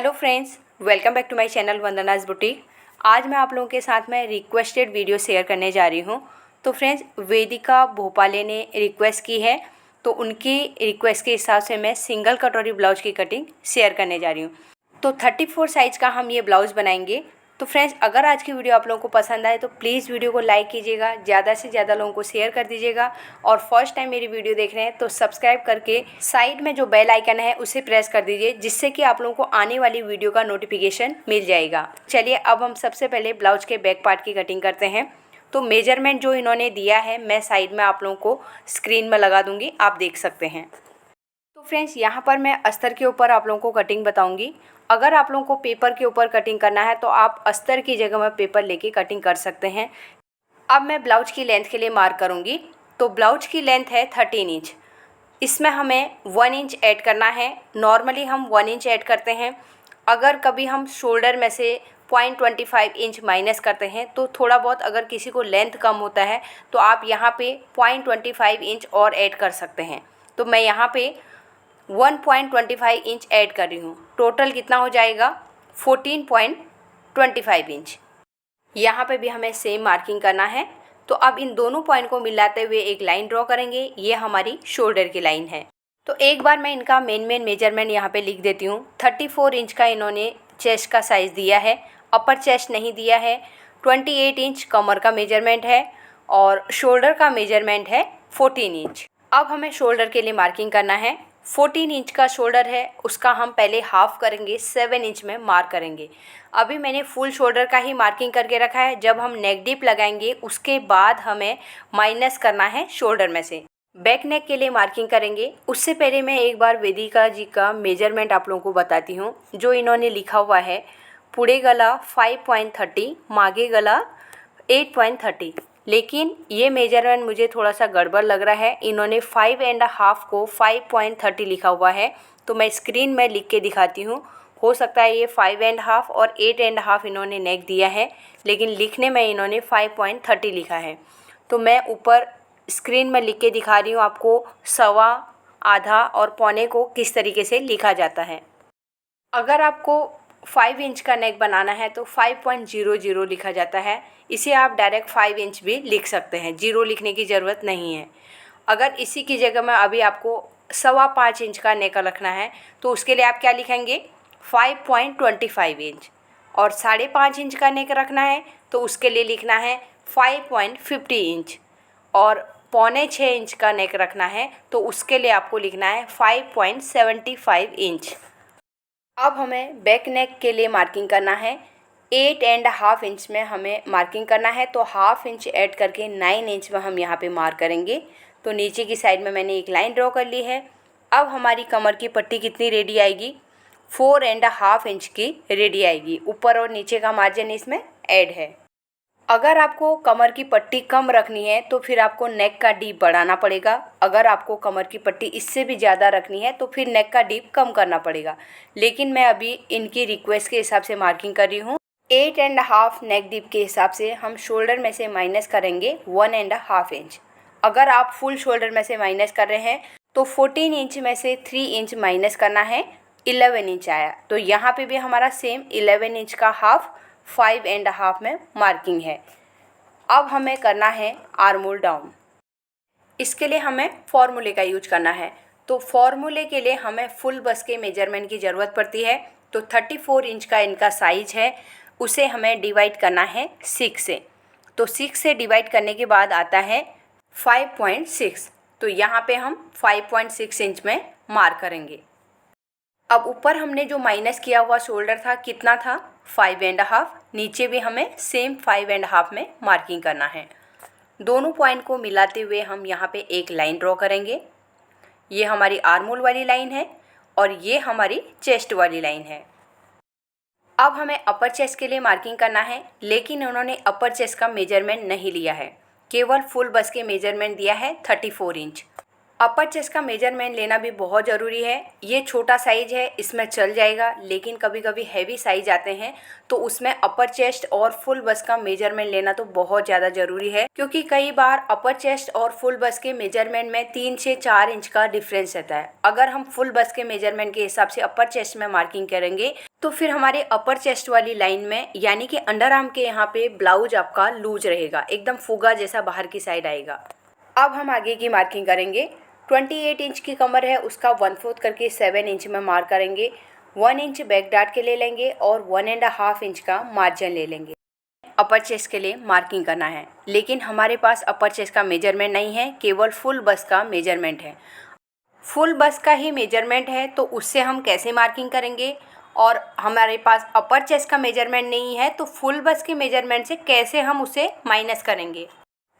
Hello friends, welcome back to my channel Vandana's boutique. आज मैं आप लोगों के साथ में रिक्वेस्टेड वीडियो शेयर करने जा रही हूं। तो फ्रेंड्स, वेदिका भोपाले ने रिक्वेस्ट की है, तो उनकी रिक्वेस्ट के हिसाब से मैं सिंगल कटोरी ब्लाउज की कटिंग शेयर करने जा रही हूं। तो 34 साइज़ का हम ये ब्लाउज़ बनाएंगे। तो फ्रेंड्स, अगर आज की वीडियो आप लोगों को पसंद आए तो प्लीज़ वीडियो को लाइक कीजिएगा, ज़्यादा से ज़्यादा लोगों को शेयर कर दीजिएगा। और फर्स्ट टाइम मेरी वीडियो देख रहे हैं तो सब्सक्राइब करके साइड में जो बेल आइकन है उसे प्रेस कर दीजिए, जिससे कि आप लोगों को आने वाली वीडियो का नोटिफिकेशन मिल जाएगा। चलिए, अब हम सबसे पहले ब्लाउज के बैक पार्ट की कटिंग करते हैं। तो मेजरमेंट जो इन्होंने दिया है मैं साइड में आप लोगों को स्क्रीन में लगा दूँगी, आप देख सकते हैं। तो फ्रेंड्स, यहाँ पर मैं अस्तर के ऊपर आप लोगों को कटिंग बताऊंगी। अगर आप लोगों को पेपर के ऊपर कटिंग करना है तो आप अस्तर की जगह में पेपर लेके कटिंग कर सकते हैं। अब मैं ब्लाउज की लेंथ के लिए मार्क करूंगी। तो ब्लाउज की लेंथ है 13 इंच। इसमें हमें 1 इंच ऐड करना है। नॉर्मली हम 1 इंच ऐड करते हैं। अगर कभी हम शोल्डर में से 0.25 इंच माइनस करते हैं तो थोड़ा बहुत, अगर किसी को लेंथ कम होता है तो आप यहाँ पे 0.25 इंच और ऐड कर सकते हैं। तो मैं यहाँ पे 1.25 इंच ऐड कर रही हूँ। टोटल कितना हो जाएगा? 14.25 इंच। यहाँ पे भी हमें सेम मार्किंग करना है। तो अब इन दोनों पॉइंट को मिलाते हुए एक लाइन ड्रॉ करेंगे। ये हमारी शोल्डर की लाइन है। तो एक बार मैं इनका मेन मेजरमेंट यहाँ पे लिख देती हूँ। 34 इंच का इन्होंने चेस्ट का साइज़ दिया है, अपर चेस्ट नहीं दिया है। 28 इंच कमर का मेजरमेंट है और शोल्डर का मेजरमेंट है 14 इंच। अब हमें शोल्डर के लिए मार्किंग करना है। 14 इंच का शोल्डर है, उसका हम पहले हाफ करेंगे, 7 इंच में मार्क करेंगे। अभी मैंने फुल शोल्डर का ही मार्किंग करके रखा है। जब हम नेक डीप लगाएंगे उसके बाद हमें माइनस करना है शोल्डर में से। बैक नेक के लिए मार्किंग करेंगे। उससे पहले मैं एक बार वेदिका जी का मेजरमेंट आप लोगों को बताती हूँ। जो इन्होंने लिखा हुआ है, पूरे गला 5.30, मागे गला 8.30। लेकिन ये मेजरमेंट मुझे थोड़ा सा गड़बड़ लग रहा है। इन्होंने 5.5 को 5.30 लिखा हुआ है। तो मैं स्क्रीन में लिख के दिखाती हूँ। हो सकता है ये 5.5 और 8.5 इन्होंने नेक दिया है, लेकिन लिखने में इन्होंने 5.30 लिखा है। तो मैं ऊपर स्क्रीन में लिख के दिखा रही हूँ आपको सवा, आधा और पौने को किस तरीके से लिखा जाता है। अगर आपको 5 इंच का नेक बनाना है तो 5.00 लिखा जाता है। इसे आप डायरेक्ट 5 इंच भी लिख सकते हैं, जीरो लिखने की ज़रूरत नहीं है। अगर इसी की जगह में अभी आपको 5.25 इंच का नेक रखना है तो उसके लिए आप क्या लिखेंगे? 5.25 इंच। और 5.5 इंच का नेक रखना है तो उसके लिए लिखना है 5.50 इंच। और 5.25 इंच का नेक रखना है तो उसके लिए आपको लिखना है 5.75 इंच। अब हमें बैक नेक के लिए मार्किंग करना है। 8.5 इंच में हमें मार्किंग करना है। तो हाफ इंच ऐड करके 9 इंच में हम यहाँ पे मार्क करेंगे। तो नीचे की साइड में मैंने एक लाइन ड्रॉ कर ली है। अब हमारी कमर की पट्टी कितनी रेडी आएगी? 4.5 इंच की रेडी आएगी। ऊपर और नीचे का मार्जिन इसमें ऐड है। अगर आपको कमर की पट्टी कम रखनी है तो फिर आपको नेक का डीप बढ़ाना पड़ेगा। अगर आपको कमर की पट्टी इससे भी ज़्यादा रखनी है तो फिर नेक का डीप कम करना पड़ेगा। लेकिन मैं अभी इनकी रिक्वेस्ट के हिसाब से मार्किंग कर रही हूँ। 8.5 नेक डीप के हिसाब से हम शोल्डर में से माइनस करेंगे 1.5 इंच। अगर आप फुल शोल्डर में से माइनस कर रहे हैं तो 14 इंच में से 3 इंच माइनस करना है, 11 इंच आया। तो यहाँ पे भी हमारा सेम 11 इंच का हाफ 5.5 में मार्किंग है। अब हमें करना है आर्म होल डाउन। इसके लिए हमें फॉर्मूले का यूज करना है। तो फॉर्मूले के लिए हमें फुल बस के मेजरमेंट की ज़रूरत पड़ती है। तो 34 इंच का इनका साइज है, उसे हमें डिवाइड करना है 6 से। तो 6 से डिवाइड करने के बाद आता है 5.6। तो यहाँ पे हम 5.6 इंच में मार्क करेंगे। अब ऊपर हमने जो माइनस किया हुआ शोल्डर था कितना था? 5.5। नीचे भी हमें सेम 5.5 में मार्किंग करना है। दोनों पॉइंट को मिलाते हुए हम यहाँ पे एक लाइन ड्रॉ करेंगे। ये हमारी आर्म होल वाली लाइन है और ये हमारी चेस्ट वाली लाइन है। अब हमें अपर चेस्ट के लिए मार्किंग करना है, लेकिन उन्होंने अपर चेस्ट का मेजरमेंट नहीं लिया है, केवल फुल बस के मेजरमेंट दिया है 34 इंच। अपर चेस्ट का मेजरमेंट लेना भी बहुत ज़रूरी है। ये छोटा साइज है, इसमें चल जाएगा, लेकिन कभी कभी हैवी साइज आते हैं तो उसमें अपर चेस्ट और फुल बस्ट का मेजरमेंट लेना तो बहुत ज़्यादा ज़रूरी है, क्योंकि कई बार अपर चेस्ट और फुल बस्ट के मेजरमेंट में 3 से 4 इंच का डिफरेंस रहता है। अगर हम फुल बस्ट के मेजरमेंट के हिसाब से अपर चेस्ट में मार्किंग करेंगे तो फिर हमारे अपर चेस्ट वाली लाइन में यानी कि अंडर आर्म के यहाँ पे ब्लाउज आपका लूज रहेगा, एकदम फुगा जैसा बाहर की साइड आएगा। अब हम आगे की मार्किंग करेंगे। 28 इंच की कमर है, उसका 1/4 करके 7 इंच में मार्क करेंगे। 1 इंच बैक डार्ट के ले लेंगे और 1.5 इंच का मार्जिन ले लेंगे। अपर चेस्ट के लिए मार्किंग करना है, लेकिन हमारे पास अपर चेस्ट का मेजरमेंट नहीं है, केवल फुल बस्ट का मेजरमेंट है। फुल बस्ट का ही मेजरमेंट है तो उससे हम कैसे मार्किंग करेंगे, और हमारे पास अपर चेस्ट का मेजरमेंट नहीं है तो फुल बस्ट के मेजरमेंट से कैसे हम उसे माइनस करेंगे।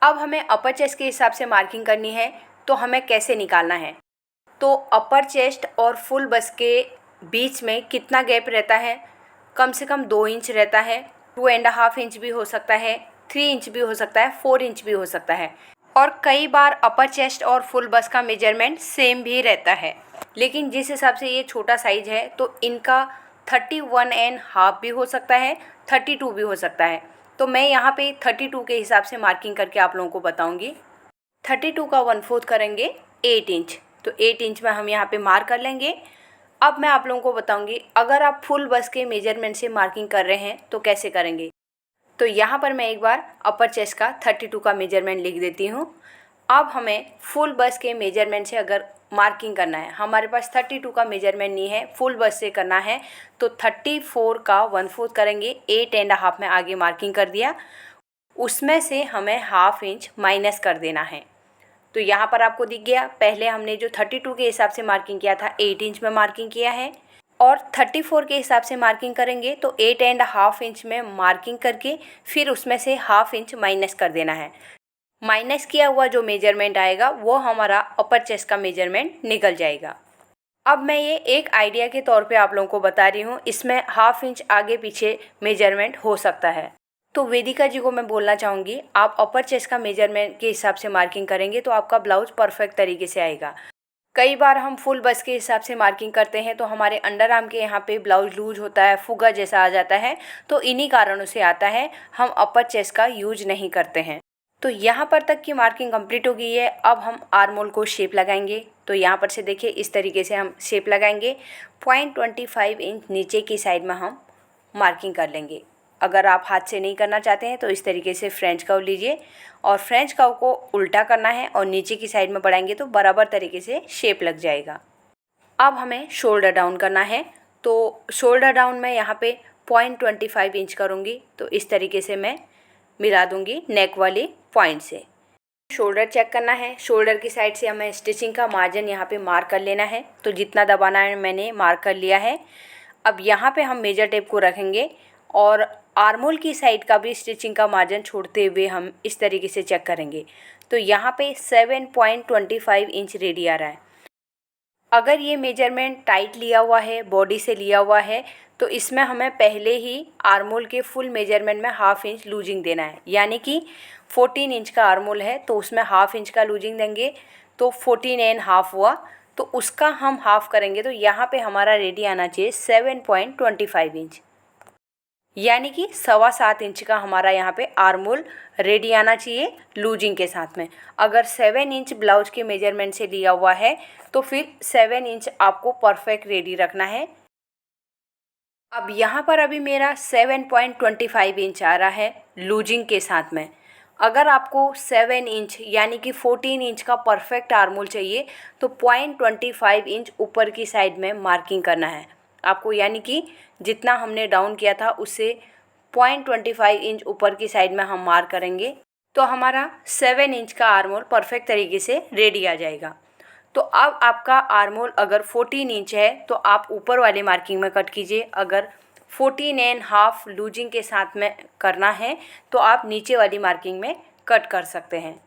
अब हमें अपर चेस्ट के हिसाब से मार्किंग करनी है, तो हमें कैसे निकालना है। तो अपर चेस्ट और फुल बस्ट के बीच में कितना गैप रहता है, कम से कम 2 इंच रहता है। 2.5 इंच भी हो सकता है, 3 इंच भी हो सकता है, 4 इंच भी हो सकता है। और कई बार अपर चेस्ट और फुल बस्ट का मेजरमेंट सेम भी रहता है, लेकिन जिस हिसाब से ये छोटा साइज है तो इनका 31.5 भी हो सकता है, 32 भी हो सकता है। तो मैं यहाँ पे 32 के हिसाब से मार्किंग करके आप लोगों को बताऊँगी। 32 का 1/4 करेंगे 8 इंच, तो 8 इंच में हम यहाँ पे मार्क कर लेंगे। अब मैं आप लोगों को बताऊंगी अगर आप फुल बस्ट के मेजरमेंट से मार्किंग कर रहे हैं तो कैसे करेंगे। तो यहाँ पर मैं एक बार अपर चेस्ट का 32 का मेजरमेंट लिख देती हूँ। अब हमें फुल बस्ट के मेजरमेंट से अगर मार्किंग करना है, हमारे पास 32 का मेजरमेंट नहीं है, फुल बस्ट से करना है, तो 34 का 1/4 करेंगे। 8.5 में आगे मार्किंग कर दिया, उसमें से हमें 1/2 इंच माइनस कर देना है। तो यहाँ पर आपको दिख गया, पहले हमने जो 32 के हिसाब से मार्किंग किया था 8 इंच में मार्किंग किया है, और 34 के हिसाब से मार्किंग करेंगे तो 8.5 इंच में मार्किंग करके फिर उसमें से 1/2 इंच माइनस कर देना है। माइनस किया हुआ जो मेजरमेंट आएगा वो हमारा अपर चेस्ट का मेजरमेंट निकल जाएगा। अब मैं ये एक आइडिया के तौर पे आप लोगों को बता रही हूँ, इसमें 1/2 इंच आगे पीछे मेजरमेंट हो सकता है। तो वेदिका जी को मैं बोलना चाहूँगी, आप अपर चेस्ट का मेजरमेंट के हिसाब से मार्किंग करेंगे तो आपका ब्लाउज परफेक्ट तरीके से आएगा। कई बार हम फुल बस्ट के हिसाब से मार्किंग करते हैं तो हमारे अंडर आर्म के यहाँ पे ब्लाउज लूज होता है, फुगा जैसा आ जाता है, तो इन्हीं कारणों से आता है, हम अपर चेस्ट का यूज नहीं करते हैं। तो यहाँ पर तक की मार्किंग कंप्लीट हो गई है। अब हम आर्म होल को शेप लगाएंगे। तो यहाँ पर से देखिए इस तरीके से हम शेप लगाएंगे। 0.25 इंच नीचे की साइड में हम मार्किंग कर लेंगे। अगर आप हाथ से नहीं करना चाहते हैं तो इस तरीके से फ्रेंच कर्व लीजिए, और फ्रेंच कर्व को उल्टा करना है और नीचे की साइड में बढ़ाएंगे तो बराबर तरीके से शेप लग जाएगा। अब हमें शोल्डर डाउन करना है। तो शोल्डर डाउन में यहाँ पे 0.25 इंच करूँगी, तो इस तरीके से मैं मिला दूँगी नेक वाली पॉइंट से। शोल्डर चेक करना है, शोल्डर की साइड से हमें स्टिचिंग का मार्जिन यहाँ पे मार्क कर लेना है। तो जितना दबाना है मैंने मार्क कर लिया है। अब यहाँ पे हम मेजर टेप को रखेंगे और आर्म होल की साइड का भी स्टिचिंग का मार्जिन छोड़ते हुए हम इस तरीके से चेक करेंगे। तो यहाँ पे 7.25 इंच रेडी आ रहा है। अगर ये मेजरमेंट टाइट लिया हुआ है, बॉडी से लिया हुआ है, तो इसमें हमें पहले ही आर्म होल के फुल मेजरमेंट में 1/2 इंच लूजिंग देना है। यानी कि 14 इंच का आर्म होल है तो उसमें 1/2 इंच का लूजिंग देंगे, तो 14.5 हुआ, तो उसका हम हाफ करेंगे। तो यहाँ पे हमारा रेडी आना चाहिए 7.25 इंच, यानी कि 7.25 इंच का हमारा यहाँ पे आर्म होल रेडी आना चाहिए लूजिंग के साथ में। अगर 7 इंच ब्लाउज के मेजरमेंट से लिया हुआ है तो फिर 7 इंच आपको परफेक्ट रेडी रखना है। अब यहाँ पर अभी मेरा 7.25 इंच आ रहा है लूजिंग के साथ में। अगर आपको 7 इंच यानी कि 14 इंच का परफेक्ट आर्म होल चाहिए तो 0.25 इंच ऊपर की साइड में मार्किंग करना है आपको, यानी कि जितना हमने डाउन किया था उससे 0.25 इंच ऊपर की साइड में हम मार्क करेंगे, तो हमारा 7 इंच का आर्म होल परफेक्ट तरीके से रेडी आ जाएगा। तो अब आपका आर्म होल अगर 14 इंच है तो आप ऊपर वाली मार्किंग में कट कीजिए। अगर 14.5 लूजिंग के साथ में करना है तो आप नीचे वाली मार्किंग में कट कर सकते हैं।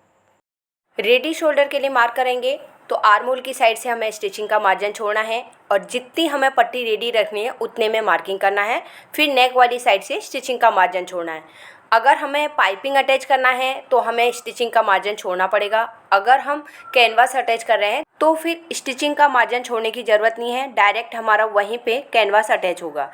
रेडी शोल्डर के लिए मार्क करेंगे तो आर्म होल की साइड से हमें स्टिचिंग का मार्जिन छोड़ना है और जितनी हमें पट्टी रेडी रखनी है उतने में मार्किंग करना है। फिर नेक वाली साइड से स्टिचिंग का मार्जिन छोड़ना है। अगर हमें पाइपिंग अटैच करना है तो हमें स्टिचिंग का मार्जिन छोड़ना पड़ेगा। अगर हम कैनवास अटैच कर रहे हैं तो फिर स्टिचिंग का मार्जिन छोड़ने की ज़रूरत नहीं है, डायरेक्ट हमारा वहीं पे कैनवास अटैच होगा।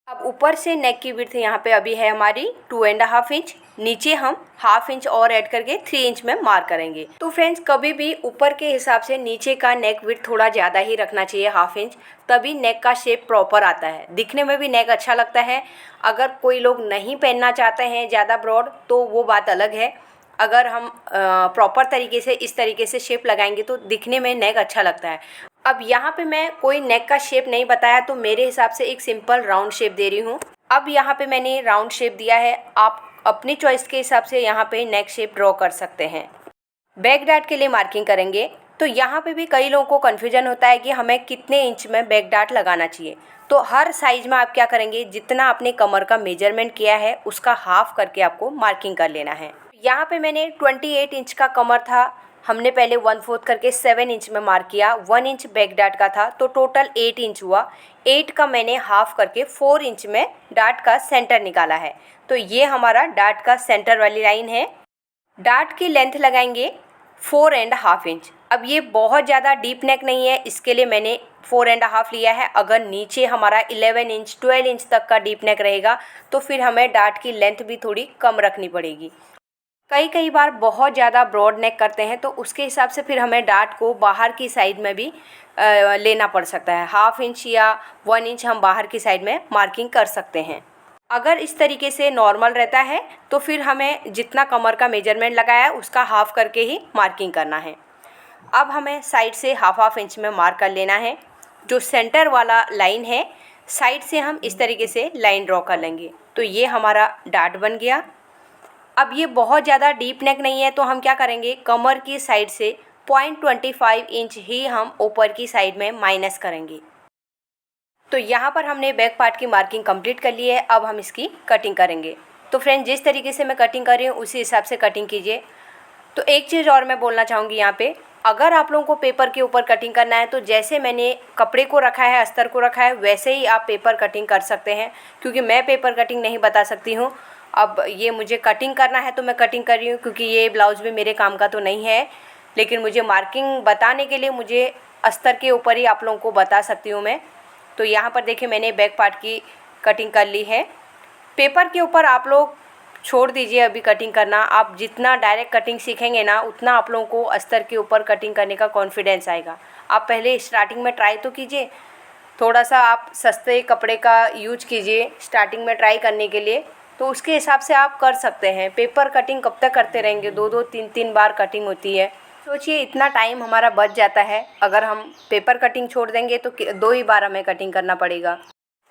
अब ऊपर से नेक की विड्थ यहाँ पे अभी है हमारी 2.5 इंच, नीचे हम 1/2 इंच और ऐड करके 3 इंच में मार्क करेंगे। तो फ्रेंड्स कभी भी ऊपर के हिसाब से नीचे का नेक विड्थ थोड़ा ज़्यादा ही रखना चाहिए, 1/2 इंच, तभी नेक का शेप प्रॉपर आता है, दिखने में भी नेक अच्छा लगता है। अगर कोई लोग नहीं पहनना चाहते हैं ज़्यादा ब्रॉड तो वो बात अलग है। अगर हम प्रॉपर तरीके से इस तरीके से शेप लगाएंगे तो दिखने में नेक अच्छा लगता है। अब यहाँ पे मैं कोई नेक का शेप नहीं बताया तो मेरे हिसाब से एक सिंपल राउंड शेप दे रही हूँ। अब यहाँ पे मैंने राउंड शेप दिया है, आप अपनी चॉइस के हिसाब से यहाँ पे नेक शेप ड्रॉ कर सकते हैं। बैक डार्ट के लिए मार्किंग करेंगे तो यहाँ पे भी कई लोगों को कन्फ्यूजन होता है कि हमें कितने इंच में बैक डार्ट लगाना चाहिए। तो हर साइज में आप क्या करेंगे, जितना आपने कमर का मेजरमेंट किया है उसका हाफ करके आपको मार्किंग कर लेना है। यहाँ पे मैंने 28 इंच का कमर था, हमने पहले 1/4 करके 7 इंच में मार्क किया, 1 इंच बैक डार्ट का था तो टोटल 8 इंच हुआ। 8 का मैंने हाफ करके 4 इंच में डार्ट का सेंटर निकाला है। तो ये हमारा डार्ट का सेंटर वाली लाइन है। डार्ट की लेंथ लगाएंगे 4.5 इंच। अब ये बहुत ज़्यादा डीप नेक नहीं है, इसके लिए मैंने 4.5 लिया है। अगर नीचे हमारा 11 इंच 12 इंच तक का डीप नेक रहेगा तो फिर हमें डार्ट की लेंथ भी थोड़ी कम रखनी पड़ेगी। कई बार बहुत ज़्यादा ब्रॉड नेक करते हैं तो उसके हिसाब से फिर हमें डार्ट को बाहर की साइड में भी लेना पड़ सकता है। 1/2 इंच या 1 इंच हम बाहर की साइड में मार्किंग कर सकते हैं। अगर इस तरीके से नॉर्मल रहता है तो फिर हमें जितना कमर का मेजरमेंट लगाया है उसका हाफ करके ही मार्किंग करना है। अब हमें साइड से 1/2 इंच में मार्क कर लेना है। जो सेंटर वाला लाइन है साइड से हम इस तरीके से लाइन ड्रॉ कर लेंगे। तो ये हमारा डार्ट बन गया। अब ये बहुत ज़्यादा डीप नेक नहीं है तो हम क्या करेंगे, कमर की साइड से 0.25 इंच ही हम ऊपर की साइड में माइनस करेंगे। तो यहाँ पर हमने बैक पार्ट की मार्किंग कंप्लीट कर ली है। अब हम इसकी कटिंग करेंगे। तो फ्रेंड्स जिस तरीके से मैं कटिंग कर रही हूँ उसी हिसाब से कटिंग कीजिए। तो एक चीज़ और मैं बोलना चाहूँगी यहाँ पे, अगर आप लोगों को पेपर के ऊपर कटिंग करना है तो जैसे मैंने कपड़े को रखा है, अस्तर को रखा है, वैसे ही आप पेपर कटिंग कर सकते हैं। क्योंकि मैं पेपर कटिंग नहीं बता सकती हूँ। अब ये मुझे कटिंग करना है तो मैं कटिंग कर रही हूँ, क्योंकि ये ब्लाउज़ भी मेरे काम का तो नहीं है, लेकिन मुझे मार्किंग बताने के लिए मुझे अस्तर के ऊपर ही आप लोगों को बता सकती हूँ मैं। तो यहाँ पर देखिए मैंने बैक पार्ट की कटिंग कर ली है। पेपर के ऊपर आप लोग छोड़ दीजिए अभी कटिंग करना। आप जितना डायरेक्ट कटिंग सीखेंगे ना उतना आप लोगों को अस्तर के ऊपर कटिंग करने का कॉन्फिडेंस आएगा। आप पहले स्टार्टिंग में ट्राई तो कीजिए, थोड़ा सा आप सस्ते कपड़े का यूज कीजिए स्टार्टिंग में ट्राई करने के लिए, तो उसके हिसाब से आप कर सकते हैं। पेपर कटिंग कब तक करते रहेंगे, 2-2 3-3 बार कटिंग होती है। सोचिए इतना टाइम हमारा बच जाता है। अगर हम पेपर कटिंग छोड़ देंगे तो 2 ही बार हमें कटिंग करना पड़ेगा।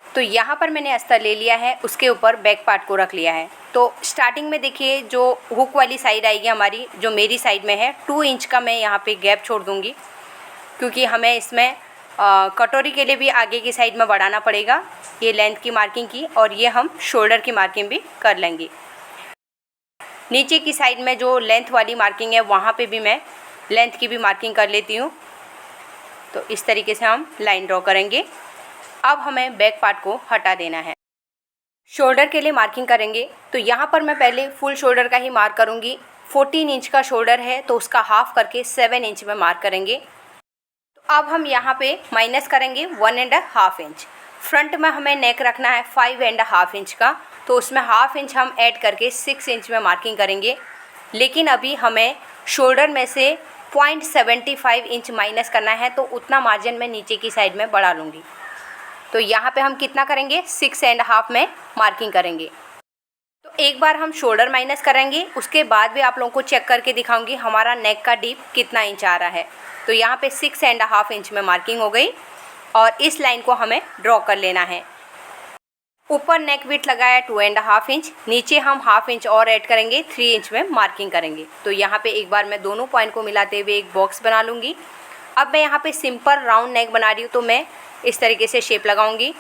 तो यहाँ पर मैंने अस्तर ले लिया है, उसके ऊपर बैक पार्ट को रख लिया है। तो स्टार्टिंग में देखिए जो हुक वाली साइड आएगी हमारी, जो मेरी साइड में है, 2 इंच का मैं यहाँ पे गैप छोड़ दूँगी, क्योंकि हमें इसमें कटोरी के लिए भी आगे की साइड में बढ़ाना पड़ेगा ये लेंथ की मार्किंग की, और ये हम शोल्डर की मार्किंग भी कर लेंगे। नीचे की साइड में जो लेंथ वाली मार्किंग है वहाँ पे भी मैं लेंथ की भी मार्किंग कर लेती हूँ। तो इस तरीके से हम लाइन ड्रॉ करेंगे। अब हमें बैक पार्ट को हटा देना है। शोल्डर के लिए मार्किंग करेंगे तो यहाँ पर मैं पहले फुल शोल्डर का ही मार्क करूँगी। 14 इंच का शोल्डर है तो उसका हाफ करके 7 इंच में मार्क करेंगे। तो अब हम यहाँ पे माइनस करेंगे 1.5 इंच। फ्रंट में हमें नेक रखना है 5.5 इंच का, तो उसमें 1/2 इंच हम ऐड करके 6 इंच में मार्किंग करेंगे। लेकिन अभी हमें शोल्डर में से 0.75 इंच माइनस करना है, तो उतना मार्जिन मैं नीचे की साइड में बढ़ा लूँगी। तो यहाँ पे हम कितना करेंगे, 6.5 में मार्किंग करेंगे। तो एक बार हम शोल्डर माइनस करेंगे, उसके बाद भी आप लोगों को चेक करके दिखाऊंगी हमारा नेक का डीप कितना इंच आ रहा है। तो यहाँ पे 6.5 इंच में मार्किंग हो गई और इस लाइन को हमें ड्रॉ कर लेना है। ऊपर नेक विड्थ लगाया 2.5 इंच, नीचे हम 1/2 इंच और ऐड करेंगे, 3 इंच में मार्किंग करेंगे। तो यहाँ पे एक बार मैं दोनों पॉइंट को मिलाते हुए एक बॉक्स बना लूँगी। अब मैं यहाँ पे सिंपल राउंड नेक बना रही हूँ, तो मैं इस तरीके से शेप लगाऊंगी।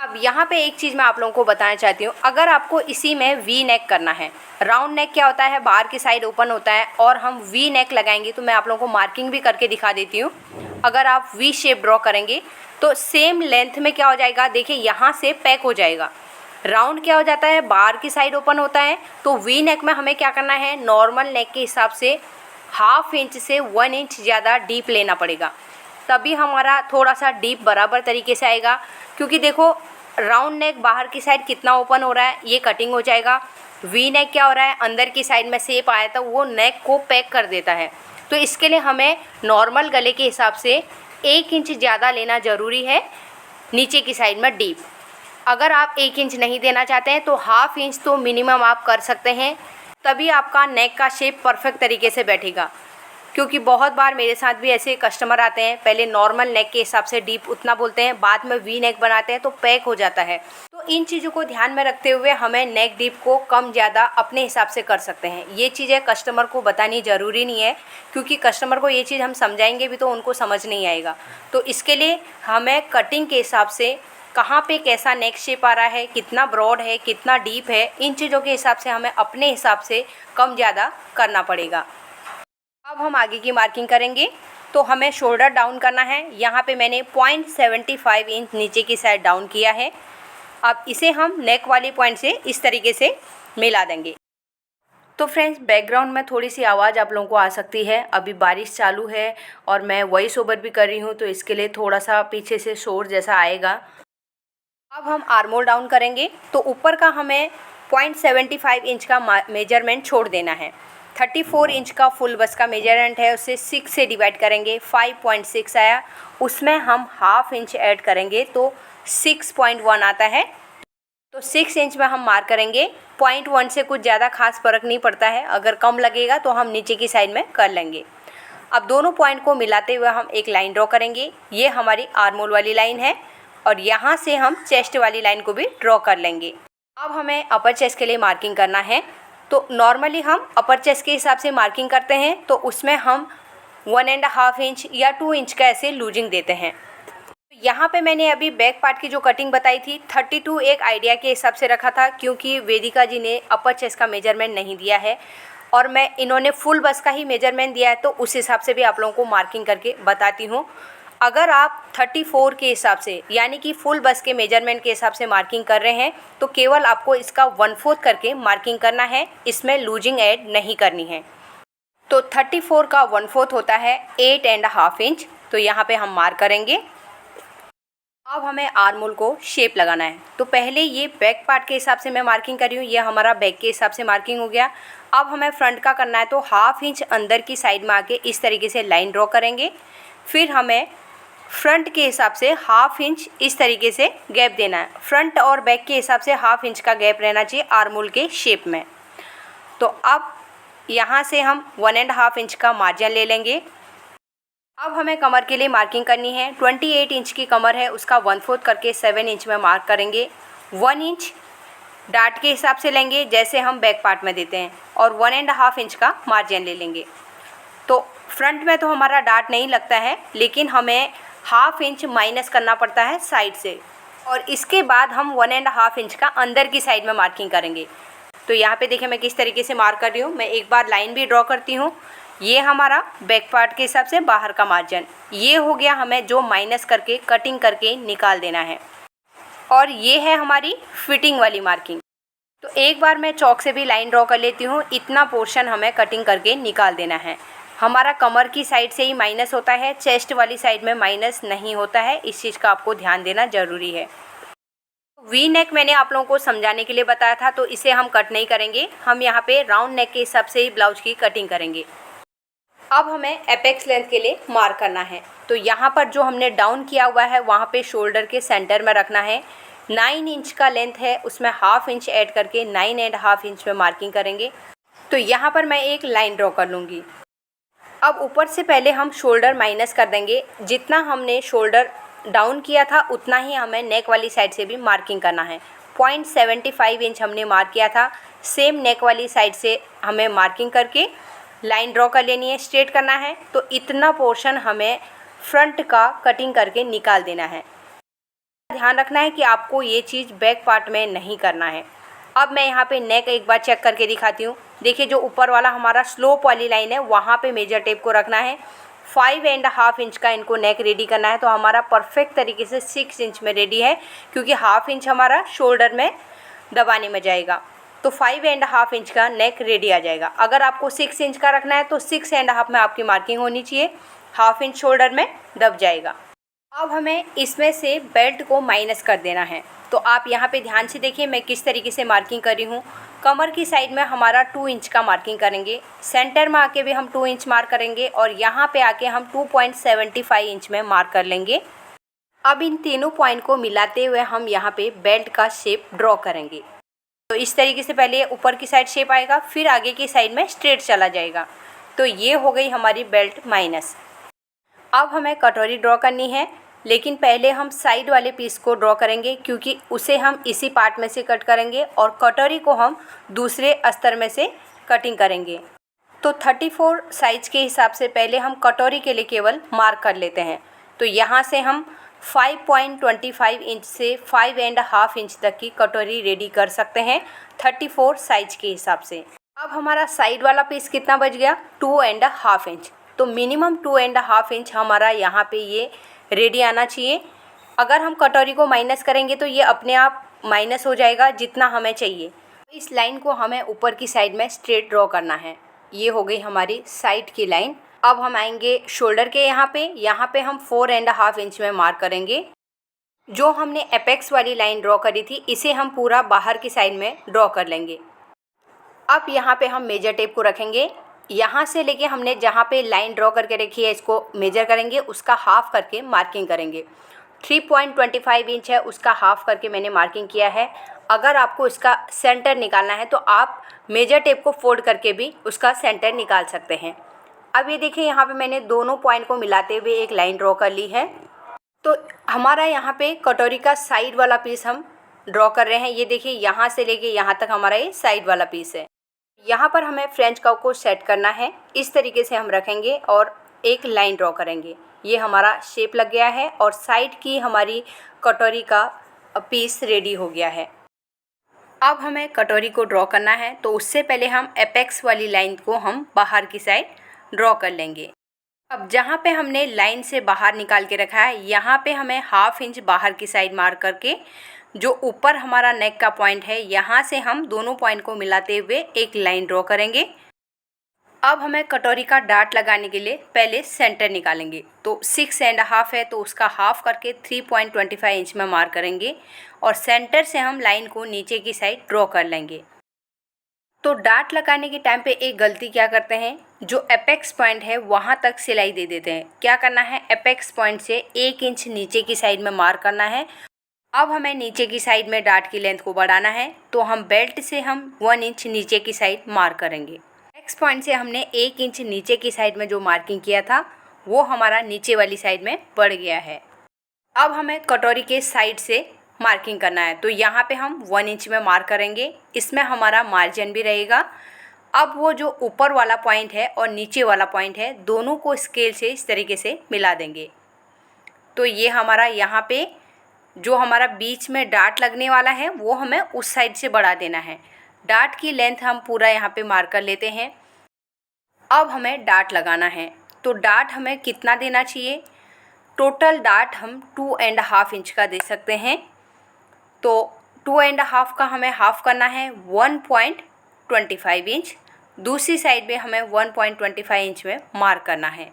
अब यहाँ पे एक चीज़ मैं आप लोगों को बताना चाहती हूँ, अगर आपको इसी में वी नेक करना है, राउंड नेक क्या होता है, बाहर की साइड ओपन होता है, और हम वी नेक लगाएंगे तो मैं आप लोगों को मार्किंग भी करके दिखा देती हूँ। अगर आप वी शेप ड्रॉ करेंगे तो सेम लेंथ में क्या हो जाएगा, देखिए यहाँ से पैक हो जाएगा। राउंड क्या हो जाता है, बाहर की साइड ओपन होता है। तो वी नेक में हमें क्या करना है, नॉर्मल नेक के हिसाब से 1/2 इंच से 1 इंच ज़्यादा डीप लेना पड़ेगा, तभी हमारा थोड़ा सा डीप बराबर तरीके से आएगा। क्योंकि देखो राउंड नेक बाहर की साइड कितना ओपन हो रहा है, ये कटिंग हो जाएगा। वी नेक क्या हो रहा है, अंदर की साइड में शेप आया था वो नेक को पैक कर देता है। तो इसके लिए हमें नॉर्मल गले के हिसाब से 1 इंच ज़्यादा लेना ज़रूरी है नीचे की साइड में डीप। अगर आप 1 इंच नहीं देना चाहते हैं तो 1/2 इंच तो मिनिमम आप कर सकते हैं, तभी आपका नेक का शेप परफेक्ट तरीके से बैठेगा। क्योंकि बहुत बार मेरे साथ भी ऐसे कस्टमर आते हैं, पहले नॉर्मल नेक के हिसाब से डीप उतना बोलते हैं, बाद में वी नेक बनाते हैं तो पैक हो जाता है। तो इन चीज़ों को ध्यान में रखते हुए हमें नेक डीप को कम ज़्यादा अपने हिसाब से कर सकते हैं। ये चीज़ें कस्टमर को बतानी ज़रूरी नहीं है, क्योंकि कस्टमर को ये चीज़ हम समझाएंगे भी तो उनको समझ नहीं आएगा। तो इसके लिए हमें कटिंग के हिसाब से कहाँ पे कैसा नेक शेप आ रहा है, कितना ब्रॉड है, कितना डीप है, इन चीज़ों के हिसाब से हमें अपने हिसाब से कम ज़्यादा करना पड़ेगा। अब हम आगे की मार्किंग करेंगे। तो हमें शोल्डर डाउन करना है। यहाँ पे मैंने 0.75 इंच नीचे की साइड डाउन किया है। अब इसे हम नेक वाली पॉइंट से इस तरीके से मिला देंगे। तो फ्रेंड्स, बैकग्राउंड में थोड़ी सी आवाज़ आप लोगों को आ सकती है, अभी बारिश चालू है और मैं वॉइस ओवर भी कर रही हूँ, तो इसके लिए थोड़ा सा पीछे से शोर जैसा आएगा। अब हम आर्म होल डाउन करेंगे। तो ऊपर का हमें 0.75 इंच का मेजरमेंट छोड़ देना है। 34 इंच का फुल बस का मेजरमेंट है, उसे 6 से डिवाइड करेंगे, 5.6 आया। उसमें हम 1/2 इंच ऐड करेंगे तो 6.1 आता है। तो 6 इंच में हम मार्क करेंगे। 0.1 से कुछ ज़्यादा खास फ़र्क नहीं पड़ता है, अगर कम लगेगा तो हम नीचे की साइड में कर लेंगे। अब दोनों पॉइंट को मिलाते हुए हम एक लाइन ड्रॉ करेंगे। ये हमारी आर्म होल वाली लाइन है और यहाँ से हम चेस्ट वाली लाइन को भी ड्रॉ कर लेंगे। अब हमें अपर चेस्ट के लिए मार्किंग करना है। तो नॉर्मली हम अपर चेस्ट के हिसाब से मार्किंग करते हैं, तो उसमें हम 1.5 इंच या 2 इंच का ऐसे लूजिंग देते हैं। यहाँ पे मैंने अभी बैक पार्ट की जो कटिंग बताई थी 32 एक आइडिया के हिसाब से रखा था, क्योंकि वेदिका जी ने अपर चेस्ट का मेजरमेंट नहीं दिया है और इन्होंने फुल बस का ही मेजरमेंट दिया है, तो उस हिसाब से भी आप लोगों को मार्किंग करके बताती हूँ। अगर आप 34 के हिसाब से यानी कि फुल बस के मेजरमेंट के हिसाब से मार्किंग कर रहे हैं तो केवल आपको इसका 1/4 करके मार्किंग करना है, इसमें लूजिंग ऐड नहीं करनी है। तो 34 का 1/4 होता है 8.5 इंच। तो यहाँ पे हम मार्क करेंगे। अब हमें आर्म होल को शेप लगाना है। तो पहले ये बैक पार्ट के हिसाब से मैं मार्किंग कर रही हूँ, ये हमारा बैक के हिसाब से मार्किंग हो गया। अब हमें फ्रंट का करना है, तो 1/2 इंच अंदर की साइड में आके इस तरीके से लाइन ड्रॉ करेंगे। फिर हमें फ्रंट के हिसाब से 1/2 इंच इस तरीके से गैप देना है। फ्रंट और बैक के हिसाब से 1/2 इंच का गैप रहना चाहिए आर्म होल के शेप में। तो अब यहाँ से हम 1.5 इंच का मार्जिन ले लेंगे। अब हमें कमर के लिए मार्किंग करनी है। 28 इंच की कमर है, उसका 1/4 करके 7 इंच में मार्क करेंगे। 1 इंच डाट के हिसाब से लेंगे जैसे हम बैक पार्ट में देते हैं, और 1.5 इंच का मार्जिन ले लेंगे। तो फ्रंट में तो हमारा डाट नहीं लगता है, लेकिन हमें 1/2 इंच माइनस करना पड़ता है साइड से, और इसके बाद हम 1.5 इंच का अंदर की साइड में मार्किंग करेंगे। तो यहाँ पे देखिए मैं किस तरीके से मार्क कर रही हूँ। मैं एक बार लाइन भी ड्रॉ करती हूँ। ये हमारा बैक पार्ट के हिसाब से बाहर का मार्जिन ये हो गया, हमें जो माइनस करके कटिंग करके निकाल देना है। और ये है हमारी फिटिंग वाली मार्किंग। तो एक बार मैं चौक से भी लाइन ड्रॉ कर लेती हूँ। इतना पोर्शन हमें कटिंग करके निकाल देना है। हमारा कमर की साइड से ही माइनस होता है, चेस्ट वाली साइड में माइनस नहीं होता है। इस चीज़ का आपको ध्यान देना ज़रूरी है। वी नेक मैंने आप लोगों को समझाने के लिए बताया था, तो इसे हम कट नहीं करेंगे। हम यहाँ पे राउंड नेक के हिसाब से ही ब्लाउज की कटिंग करेंगे। अब हमें एपेक्स लेंथ के लिए मार्क करना है। तो यहाँ पर जो हमने डाउन किया हुआ है वहाँ पे शोल्डर के सेंटर में रखना है। 9 इंच का लेंथ है, उसमें 1/2 इंच ऐड करके 9.5 इंच में मार्किंग करेंगे। तो यहाँ पर मैं एक लाइन ड्रॉ कर लूँगी। अब ऊपर से पहले हम शोल्डर माइनस कर देंगे। जितना हमने शोल्डर डाउन किया था उतना ही हमें नेक वाली साइड से भी मार्किंग करना है। 0.75 इंच हमने मार्क किया था, सेम नेक वाली साइड से हमें मार्किंग करके लाइन ड्रॉ कर लेनी है, स्ट्रेट करना है। तो इतना पोर्शन हमें फ्रंट का कटिंग करके निकाल देना है। ध्यान रखना है कि आपको ये चीज़ बैक पार्ट में नहीं करना है। अब मैं यहाँ पे नेक एक बार चेक करके दिखाती हूँ। देखिए जो ऊपर वाला हमारा स्लोप वाली लाइन है वहाँ पे मेजर टेप को रखना है। 5.5 इंच का इनको नेक रेडी करना है। तो हमारा परफेक्ट तरीके से 6 इंच में रेडी है, क्योंकि 1/2 इंच हमारा शोल्डर में दबाने में जाएगा। तो 5.5 इंच का नेक रेडी आ जाएगा। अगर आपको 6 इंच का रखना है तो 6.5 में आपकी मार्किंग होनी चाहिए, हाफ इंच शोल्डर में दब जाएगा। अब हमें इसमें से बेल्ट को माइनस कर देना है। तो आप यहाँ पे ध्यान से देखिए मैं किस तरीके से मार्किंग कर रही हूँ। कमर की साइड में हमारा 2 इंच का मार्किंग करेंगे, सेंटर में आके भी हम 2 इंच मार्क करेंगे और यहाँ पे आके हम 2.75 इंच में मार्क कर लेंगे। अब इन तीनों पॉइंट को मिलाते हुए हम यहाँ पे बेल्ट का शेप ड्रॉ करेंगे। तो इस तरीके से पहले ऊपर की साइड शेप आएगा, फिर आगे की साइड में स्ट्रेट चला जाएगा। तो ये हो गई हमारी बेल्ट माइनस। अब हमें कटोरी ड्रॉ करनी है, लेकिन पहले हम साइड वाले पीस को ड्रॉ करेंगे क्योंकि उसे हम इसी पार्ट में से कट करेंगे और कटोरी को हम दूसरे अस्तर में से कटिंग करेंगे। तो 34 साइज के हिसाब से पहले हम कटोरी के लिए केवल मार्क कर लेते हैं। तो यहाँ से हम 5.25 इंच से 5.5 इंच तक की कटोरी रेडी कर सकते हैं 34 साइज के हिसाब से। अब हमारा साइड वाला पीस कितना बच गया, 2.5 इंच। तो मिनिमम 2.5 इंच हमारा यहाँ पे ये रेडी आना चाहिए। अगर हम कटोरी को माइनस करेंगे तो ये अपने आप माइनस हो जाएगा जितना हमें चाहिए। इस लाइन को हमें ऊपर की साइड में स्ट्रेट ड्रॉ करना है। ये हो गई हमारी साइड की लाइन। अब हम आएंगे शोल्डर के यहाँ पे हम 4.5 इंच में मार्क करेंगे। जो हमने एपेक्स वाली लाइन ड्रॉ करी थी इसे हम पूरा बाहर की साइड में ड्रॉ कर लेंगे। अब यहाँ पे हम मेजर टेप को रखेंगे, यहाँ से लेके हमने जहाँ पे लाइन ड्रॉ करके रखी है इसको मेजर करेंगे, उसका हाफ करके मार्किंग करेंगे। 3.25 इंच है, उसका हाफ करके मैंने मार्किंग किया है। अगर आपको इसका सेंटर निकालना है तो आप मेजर टेप को फोल्ड करके भी उसका सेंटर निकाल सकते हैं। अब ये देखिए यहाँ पे मैंने दोनों पॉइंट को मिलाते हुए एक लाइन ड्रॉ कर ली है। तो हमारा यहाँ पे कटोरी का साइड वाला पीस हम ड्रॉ कर रहे हैं। ये देखिए यहाँ से लेके यहाँ तक हमारा ये साइड वाला पीस है। यहाँ पर हमें फ्रेंच कर्व को सेट करना है। इस तरीके से हम रखेंगे और एक लाइन ड्रॉ करेंगे। ये हमारा शेप लग गया है और साइड की हमारी कटोरी का पीस रेडी हो गया है। अब हमें कटोरी को ड्रॉ करना है, तो उससे पहले हम एपेक्स वाली लाइन को हम बाहर की साइड ड्रॉ कर लेंगे। अब जहाँ पे हमने लाइन से बाहर निकाल के रखा है यहाँ पे हमें हाफ इंच बाहर की साइड मार्क करके जो ऊपर हमारा नेक का पॉइंट है यहाँ से हम दोनों पॉइंट को मिलाते हुए एक लाइन ड्रॉ करेंगे। अब हमें कटोरी का डार्ट लगाने के लिए पहले सेंटर निकालेंगे। तो 6.5 है तो उसका हाफ करके 3.25 इंच में मार्क करेंगे और सेंटर से हम लाइन को नीचे की साइड ड्रॉ कर लेंगे। तो डार्ट लगाने के टाइम पे एक गलती क्या करते हैं, जो एपेक्स पॉइंट है वहाँ तक सिलाई दे देते हैं। क्या करना है, एपेक्स पॉइंट से 1 इंच नीचे की साइड में मार्क करना है। अब हमें नीचे की साइड में डार्ट की लेंथ को बढ़ाना है, तो हम बेल्ट से हम 1 इंच नीचे की साइड मार्क करेंगे। एपेक्स पॉइंट से हमने 1 इंच नीचे की साइड में जो मार्किंग किया था वो हमारा नीचे वाली साइड में बढ़ गया है। अब हमें कटोरी के साइड से मार्किंग करना है, तो यहाँ पे हम 1 इंच में मार्क करेंगे। इसमें हमारा मार्जिन भी रहेगा। अब वो जो ऊपर वाला पॉइंट है और नीचे वाला पॉइंट है दोनों को स्केल से इस तरीके से मिला देंगे। तो ये हमारा यहाँ पे जो हमारा बीच में डार्ट लगने वाला है वो हमें उस साइड से बढ़ा देना है। डार्ट की लेंथ हम पूरा यहाँ पे मार्क कर लेते हैं। अब हमें डार्ट लगाना है, तो डार्ट हमें कितना देना चाहिए, टोटल डार्ट हम 2.5 इंच का दे सकते हैं। तो 2.5 का हमें हाफ करना है 1.25 इंच। दूसरी साइड में हमें 1.25 इंच में मार्क करना है।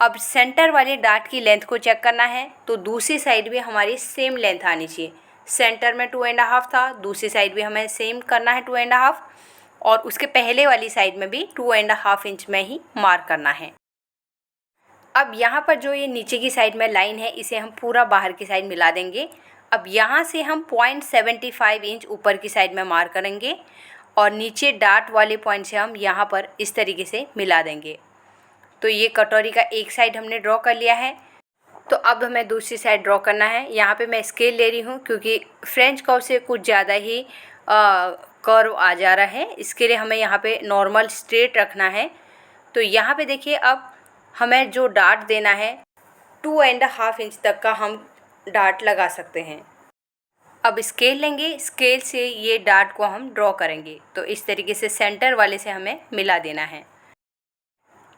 अब सेंटर वाली डार्ट की लेंथ को चेक करना है, तो दूसरी साइड भी हमारी सेम लेंथ आनी चाहिए। सेंटर में 2.5 था, दूसरी साइड भी हमें सेम करना है 2.5 और उसके पहले वाली साइड में भी 2.5 इंच में ही मार्क करना है। अब यहाँ पर जो ये नीचे की साइड में लाइन है इसे हम पूरा बाहर की साइड मिला देंगे। अब यहाँ से हम 0.75 इंच ऊपर की साइड में मार्क करेंगे और नीचे डार्ट वाले पॉइंट से हम यहाँ पर इस तरीके से मिला देंगे। तो ये कटोरी का एक साइड हमने ड्रॉ कर लिया है। तो अब हमें दूसरी साइड ड्रॉ करना है। यहाँ पे मैं स्केल ले रही हूँ क्योंकि फ्रेंच कर्व से कुछ ज़्यादा ही कर्व आ जा रहा है, इसके लिए हमें यहाँ पे नॉर्मल स्ट्रेट रखना है। तो यहाँ पे देखिए अब हमें जो डार्ट देना है 2.5 इंच तक का हम डार्ट लगा सकते हैं। अब स्केल लेंगे, स्केल से ये डार्ट को हम ड्रॉ करेंगे। तो इस तरीके से सेंटर वाले से हमें मिला देना है।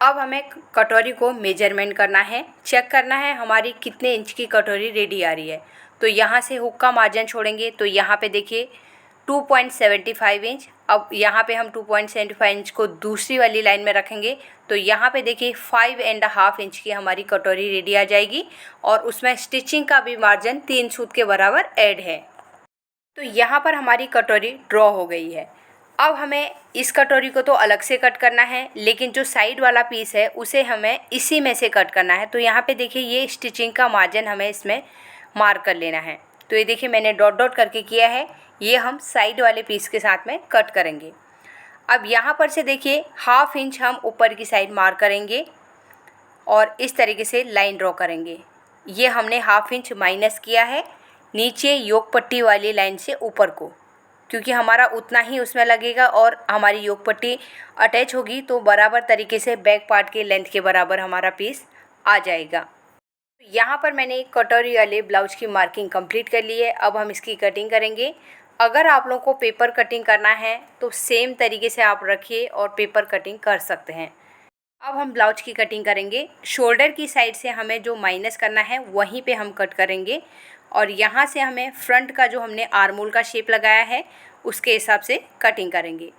अब हमें कटोरी को मेजरमेंट करना है, चेक करना है हमारी कितने इंच की कटोरी रेडी आ रही है। तो यहाँ से हुक का मार्जिन छोड़ेंगे, तो यहाँ पे देखिए 2.75 इंच। अब यहाँ पे हम 2.75 इंच को दूसरी वाली लाइन में रखेंगे तो यहाँ पे देखिए 5.5 इंच की हमारी कटोरी रेडी आ जाएगी और उसमें स्टिचिंग का भी मार्जिन 3 सूत के बराबर ऐड है। तो यहाँ पर हमारी कटोरी ड्रॉ हो गई है। अब हमें इस कटोरी को तो अलग से कट करना है, लेकिन जो साइड वाला पीस है उसे हमें इसी में से कट करना है। तो यहाँ पे देखिए ये स्टिचिंग का मार्जिन हमें इसमें मार्क कर लेना है। तो ये देखिए मैंने डॉट डॉट करके किया है, ये हम साइड वाले पीस के साथ में कट करेंगे। अब यहाँ पर से देखिए 1/2 इंच हम ऊपर की साइड मार्क करेंगे और इस तरीके से लाइन ड्रॉ करेंगे। ये हमने 1/2 इंच माइनस किया है नीचे योक पट्टी वाली लाइन से ऊपर को, क्योंकि हमारा उतना ही उसमें लगेगा और हमारी योक पट्टी अटैच होगी तो बराबर तरीके से बैक पार्ट के लेंथ के बराबर हमारा पीस आ जाएगा। यहाँ पर मैंने एक कटोरी वाले ब्लाउज की मार्किंग कंप्लीट कर ली है। अब हम इसकी कटिंग करेंगे। अगर आप लोगों को पेपर कटिंग करना है तो सेम तरीके से आप रखिए और पेपर कटिंग कर सकते हैं। अब हम ब्लाउज की कटिंग करेंगे। शोल्डर की साइड से हमें जो माइनस करना है वहीं पे हम कट करेंगे और यहाँ से हमें फ्रंट का जो हमने आर्मोल का शेप लगाया है उसके हिसाब से कटिंग करेंगे।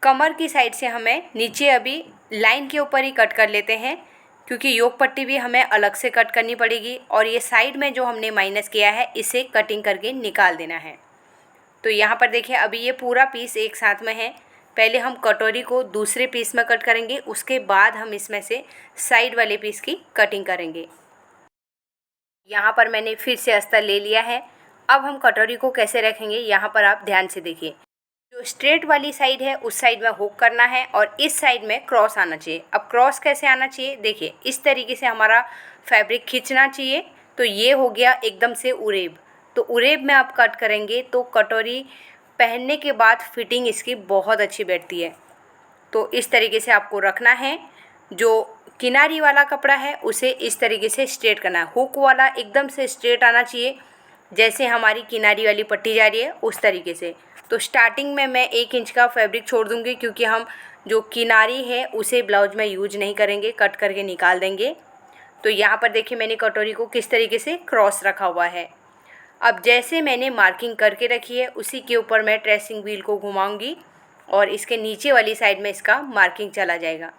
कमर की साइड से हमें नीचे अभी लाइन के ऊपर ही कट कर लेते हैं, क्योंकि योक पट्टी भी हमें अलग से कट करनी पड़ेगी और ये साइड में जो हमने माइनस किया है इसे कटिंग करके निकाल देना है। तो यहाँ पर देखिए अभी ये पूरा पीस एक साथ में है। पहले हम कटोरी को दूसरे पीस में कट करेंगे, उसके बाद हम इसमें से साइड वाले पीस की कटिंग करेंगे। यहाँ पर मैंने फिर से अस्तर ले लिया है। अब हम कटोरी को कैसे रखेंगे यहाँ पर आप ध्यान से देखिए। जो स्ट्रेट वाली साइड है उस साइड में हुक करना है और इस साइड में क्रॉस आना चाहिए। अब क्रॉस कैसे आना चाहिए, देखिए इस तरीके से हमारा फैब्रिक खींचना चाहिए। तो ये हो गया एकदम से उरेब। तो उरेब में आप कट करेंगे तो कटोरी पहनने के बाद फिटिंग इसकी बहुत अच्छी बैठती है। तो इस तरीके से आपको रखना है। जो किनारी वाला कपड़ा है उसे इस तरीके से स्ट्रेट करना है। हुक वाला एकदम से स्ट्रेट आना चाहिए, जैसे हमारी किनारी वाली पट्टी जा रही है उस तरीके से। तो स्टार्टिंग में मैं 1 इंच का फैब्रिक छोड़ दूँगी, क्योंकि हम जो किनारी है उसे ब्लाउज में यूज नहीं करेंगे, कट करके निकाल देंगे। तो यहाँ पर देखिए मैंने कटोरी को किस तरीके से क्रॉस रखा हुआ है। अब जैसे मैंने मार्किंग करके रखी है उसी के ऊपर मैं ट्रेसिंग व्हील को घुमाऊंगी और इसके नीचे वाली साइड में इसका मार्किंग चला जाएगा।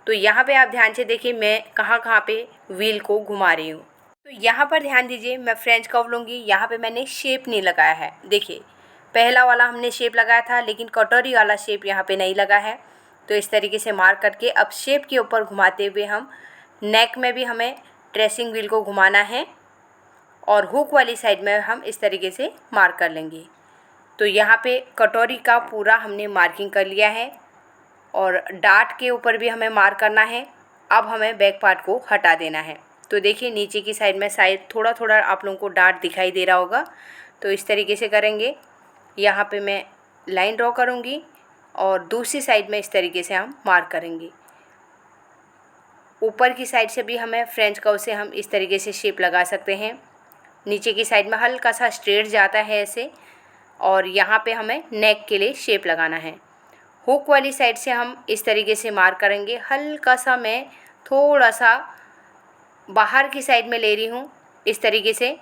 तो यहाँ पे आप ध्यान से देखिए मैं कहाँ कहाँ पे व्हील को घुमा रही हूँ। तो यहाँ पर ध्यान दीजिए, मैं फ्रेंच कर्व लूँगी। यहाँ पे मैंने शेप नहीं लगाया है। देखिए पहला वाला हमने शेप लगाया था, लेकिन कटोरी वाला शेप यहाँ पे नहीं लगा है। तो इस तरीके से मार्क करके अब शेप के ऊपर घुमाते हुए हम नेक में भी हमें ट्रेसिंग व्हील को घुमाना है और हुक वाली साइड में हम इस तरीके से मार्क कर लेंगे। तो यहाँ पे कटोरी का पूरा हमने मार्किंग कर लिया है और डार्ट के ऊपर भी हमें मार्क करना है। अब हमें बैक पार्ट को हटा देना है। तो देखिए नीचे की साइड में शायद थोड़ा थोड़ा आप लोगों को डार्ट दिखाई दे रहा होगा। तो इस तरीके से करेंगे। यहाँ पे मैं लाइन ड्रॉ करूँगी और दूसरी साइड में इस तरीके से हम मार्क करेंगे। ऊपर की साइड से भी हमें फ्रेंच कर्व से हम इस तरीके से शेप लगा सकते हैं। नीचे की साइड में हल्का सा स्ट्रेट जाता है ऐसे, और यहाँ पे हमें नेक के लिए शेप लगाना है। हुक वाली साइड से हम इस तरीके से मार्क करेंगे। हल्का सा मैं थोड़ा सा बाहर की साइड में ले रही हूँ इस तरीके से,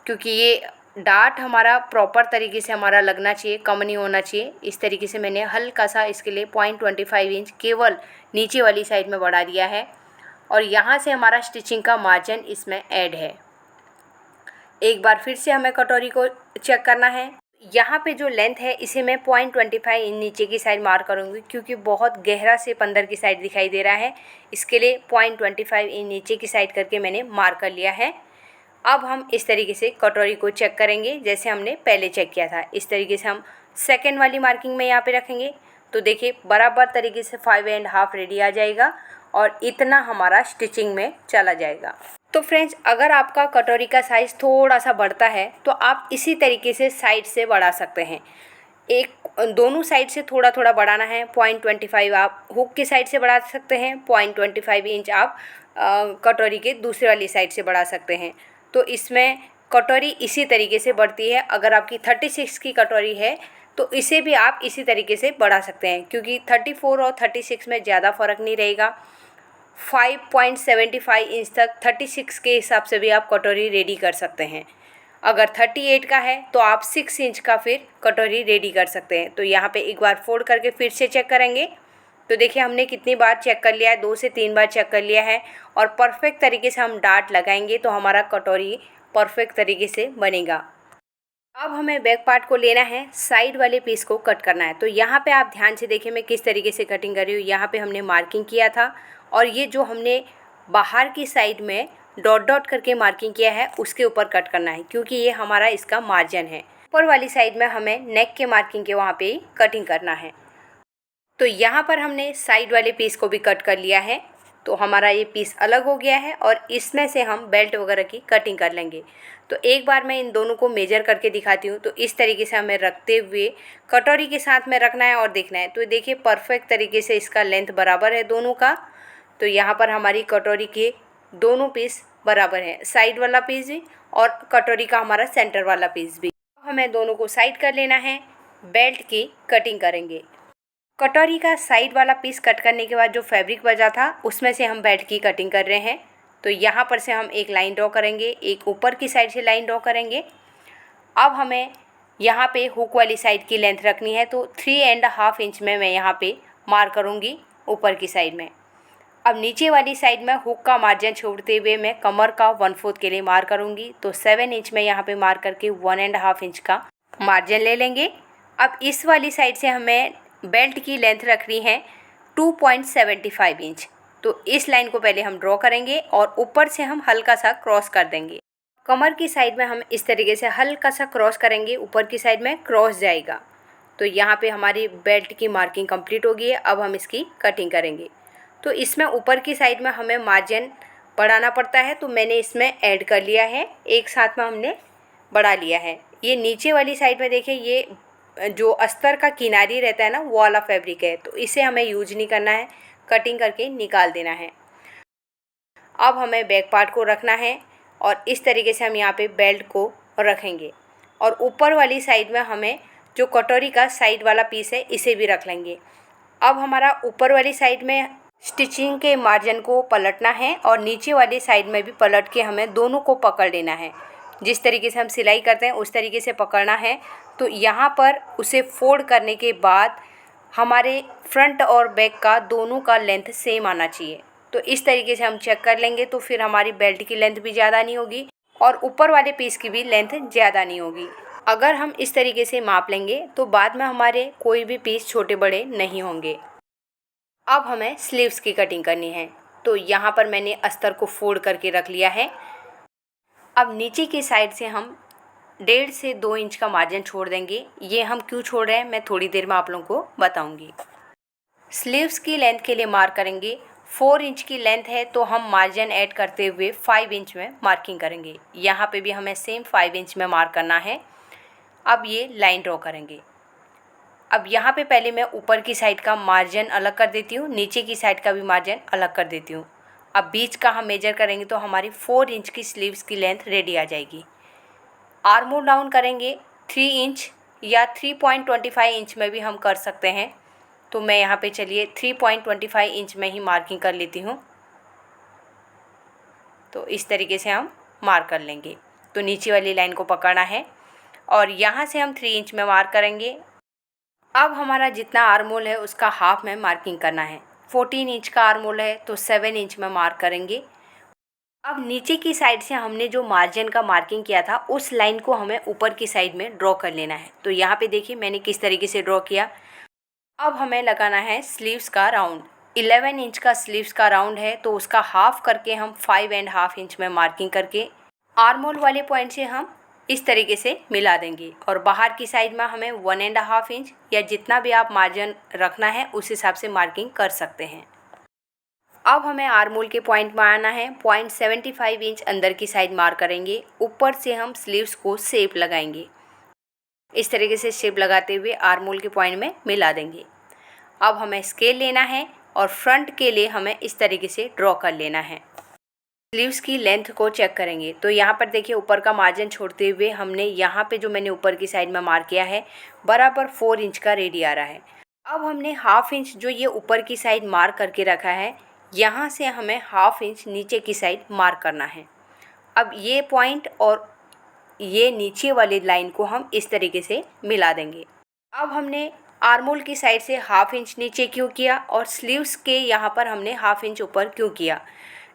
क्योंकि ये डार्ट हमारा प्रॉपर तरीके से हमारा लगना चाहिए, कम नहीं होना चाहिए। इस तरीके से मैंने हल्का सा इसके लिए 0.25 इंच केवल नीचे वाली साइड में बढ़ा दिया है और यहाँ से हमारा स्टिचिंग का मार्जिन इसमें ऐड है। एक बार फिर से हमें कटोरी को चेक करना है। यहाँ पे जो लेंथ है इसे मैं 0.25 इंच नीचे की साइड मार्क करूँगी, क्योंकि बहुत गहरा से अंदर की साइड दिखाई दे रहा है। इसके लिए 0.25 इंच नीचे की साइड करके मैंने मार्क कर लिया है। अब हम इस तरीके से कटोरी को चेक करेंगे जैसे हमने पहले चेक किया था। इस तरीके से हम सेकेंड वाली मार्किंग में यहाँ पे रखेंगे। तो देखिए बराबर तरीके से 5.5 रेडी आ जाएगा और इतना हमारा स्टिचिंग में चला जाएगा। तो फ्रेंड्स, अगर आपका कटोरी का साइज़ थोड़ा सा बढ़ता है तो आप इसी तरीके से साइड से बढ़ा सकते हैं। दोनों साइड से थोड़ा थोड़ा बढ़ाना है। 0.25 आप हुक की साइड से बढ़ा सकते हैं, 0.25 इंच आप कटोरी के दूसरे वाली साइड से बढ़ा सकते हैं। तो इसमें कटोरी इसी तरीके से बढ़ती है। अगर आपकी 36 की कटोरी है तो इसे भी आप इसी तरीके से बढ़ा सकते हैं, क्योंकि 34 और 36 में ज़्यादा फ़र्क नहीं रहेगा। 5.75 इंच तक 36 के हिसाब से भी आप कटोरी रेडी कर सकते हैं। अगर 38 का है तो आप 6 इंच का फिर कटोरी रेडी कर सकते हैं। तो यहाँ पे एक बार फोल्ड करके फिर से चेक करेंगे। तो देखिए हमने कितनी बार चेक कर लिया है, 2 से 3 बार चेक कर लिया है और परफेक्ट तरीके से हम डाट लगाएंगे तो हमारा कटोरी परफेक्ट तरीके से बनेगा। अब हमें बैक पार्ट को लेना है, साइड वाले पीस को कट करना है। तो यहाँ पे आप ध्यान से देखिए मैं किस तरीके से कटिंग कर रही हूँ। यहाँ पे हमने मार्किंग किया था और ये जो हमने बाहर की साइड में डॉट डॉट करके मार्किंग किया है उसके ऊपर कट करना है, क्योंकि ये हमारा इसका मार्जिन है। ऊपर वाली साइड में हमें नेक के मार्किंग के वहाँ पे कटिंग करना है। तो यहाँ पर हमने साइड वाले पीस को भी कट कर लिया है, तो हमारा ये पीस अलग हो गया है और इसमें से हम बेल्ट वगैरह की कटिंग कर लेंगे। तो एक बार मैं इन दोनों को मेजर करके दिखाती हूँ। तो इस तरीके से हमें रखते हुए कटोरी के साथ में रखना है और देखना है। तो देखिए परफेक्ट तरीके से इसका लेंथ बराबर है दोनों का। तो यहाँ पर हमारी कटोरी के दोनों पीस बराबर है, साइड वाला पीस भी और कटोरी का हमारा सेंटर वाला पीस भी। हमें दोनों को साइड कर लेना है, बेल्ट की कटिंग करेंगे। कटोरी का साइड वाला पीस कट करने के बाद जो फैब्रिक बचा था उसमें से हम बेल्ट की कटिंग कर रहे हैं। तो यहाँ पर से हम एक लाइन ड्रॉ करेंगे, एक ऊपर की साइड से लाइन ड्रॉ करेंगे। अब हमें यहाँ पे हुक वाली साइड की लेंथ रखनी है, तो 3.5 इंच में मैं यहाँ पे मार्क करूँगी ऊपर की साइड में। अब नीचे वाली साइड में हुक का मार्जिन छोड़ते हुए मैं कमर का 1/4 के लिए मार्क करूँगी। तो 7 इंच में यहाँ पे मार्क करके 1.5 इंच का मार्जिन ले लेंगे। अब इस वाली साइड से हमें बेल्ट की लेंथ रखनी है 2.75 इंच। तो इस लाइन को पहले हम ड्रॉ करेंगे और ऊपर से हम हल्का सा क्रॉस कर देंगे। कमर की साइड में हम इस तरीके से हल्का सा क्रॉस करेंगे, ऊपर की साइड में क्रॉस जाएगा। तो यहाँ पे हमारी बेल्ट की मार्किंग कंप्लीट हो गई है। अब हम इसकी कटिंग करेंगे। तो इसमें ऊपर की साइड में हमें मार्जिन बढ़ाना पड़ता है, तो मैंने इसमें ऐड कर लिया है, एक साथ में हमने बढ़ा लिया है। ये नीचे वाली साइड में देखिए ये जो अस्तर का किनारी रहता है ना, वो वाला फैब्रिक है, तो इसे हमें यूज नहीं करना है, कटिंग करके निकाल देना है। अब हमें बैक पार्ट को रखना है और इस तरीके से हम यहाँ पे बेल्ट को रखेंगे और ऊपर वाली साइड में हमें जो कटोरी का साइड वाला पीस है इसे भी रख लेंगे। अब हमारा ऊपर वाली साइड में स्टिचिंग के मार्जिन को पलटना है और नीचे वाली साइड में भी पलट के हमें दोनों को पकड़ लेना है। जिस तरीके से हम सिलाई करते हैं उस तरीके से पकड़ना है। तो यहाँ पर उसे फोल्ड करने के बाद हमारे फ्रंट और बैक का दोनों का लेंथ सेम आना चाहिए। तो इस तरीके से हम चेक कर लेंगे, तो फिर हमारी बेल्ट की लेंथ भी ज़्यादा नहीं होगी और ऊपर वाले पीस की भी लेंथ ज़्यादा नहीं होगी। अगर हम इस तरीके से माप लेंगे तो बाद में हमारे कोई भी पीस छोटे बड़े नहीं होंगे। अब हमें स्लीव्स की कटिंग करनी है। तो यहाँ पर मैंने अस्तर को फोल्ड करके रख लिया है। अब नीचे की साइड से हम 1.5 से 2 इंच का मार्जिन छोड़ देंगे। ये हम क्यों छोड़ रहे हैं मैं थोड़ी देर में आप लोगों को बताऊंगी। स्लीव्स की लेंथ के लिए मार्क करेंगे। 4 इंच की लेंथ है तो हम मार्जिन ऐड करते हुए 5 इंच में मार्किंग करेंगे। यहाँ पे भी हमें सेम 5 इंच में मार्क करना है। अब ये लाइन ड्रॉ करेंगे। अब यहाँ पे पहले मैं ऊपर की साइड का मार्जिन अलग कर देती हूँ, नीचे की साइड का भी मार्जिन अलग कर देती हूँ। अब बीच का हम मेजर करेंगे तो हमारी 4 इंच की स्लीव्स की लेंथ रेडी आ जाएगी। आर्म होल डाउन करेंगे 3 इंच या 3.25 इंच में भी हम कर सकते हैं। तो मैं यहाँ पे चलिए 3.25 इंच में ही मार्किंग कर लेती हूँ। तो इस तरीके से हम मार्क कर लेंगे। तो नीचे वाली लाइन को पकड़ना है और यहाँ से हम 3 इंच में मार्क करेंगे। अब हमारा जितना आर्म होल है उसका हाफ में मार्किंग करना है। 14 इंच का आर्म होल है तो 7 इंच में मार्क करेंगे। अब नीचे की साइड से हमने जो मार्जिन का मार्किंग किया था उस लाइन को हमें ऊपर की साइड में ड्रॉ कर लेना है। तो यहाँ पे देखिए मैंने किस तरीके से ड्रॉ किया। अब हमें लगाना है स्लीव्स का राउंड। 11 इंच का स्लीव्स का राउंड है तो उसका हाफ करके हम 5.5 इंच में मार्किंग करके आर्म होल वाले पॉइंट से हम इस तरीके से मिला देंगे और बाहर की साइड में हमें 1.5 इंच या जितना भी आप मार्जिन रखना है उस हिसाब से मार्किंग कर सकते हैं। अब हमें आर्म होल के पॉइंट में आना है। 0.75 इंच अंदर की साइड मार्क करेंगे। ऊपर से हम स्लीव्स को शेप लगाएंगे। इस तरीके से शेप लगाते हुए आर्म होल के पॉइंट में मिला देंगे। अब हमें स्केल लेना है और फ्रंट के लिए हमें इस तरीके से ड्रॉ कर लेना है। स्लीव्स की लेंथ को चेक करेंगे तो यहाँ पर देखिए ऊपर का मार्जिन छोड़ते हुए हमने यहाँ पे जो मैंने ऊपर की साइड में मार्क किया है बराबर 4 इंच का रेडी आ रहा है। अब हमने हाफ इंच जो ये ऊपर की साइड मार्क करके रखा है यहाँ से हमें हाफ इंच नीचे की साइड मार्क करना है। अब ये पॉइंट और ये नीचे वाली लाइन को हम इस तरीके से मिला देंगे। अब हमने आर्मोल की साइड से 1/2 इंच नीचे क्यों किया और स्लीव्स के यहाँ पर हमने 1/2 इंच ऊपर क्यों किया।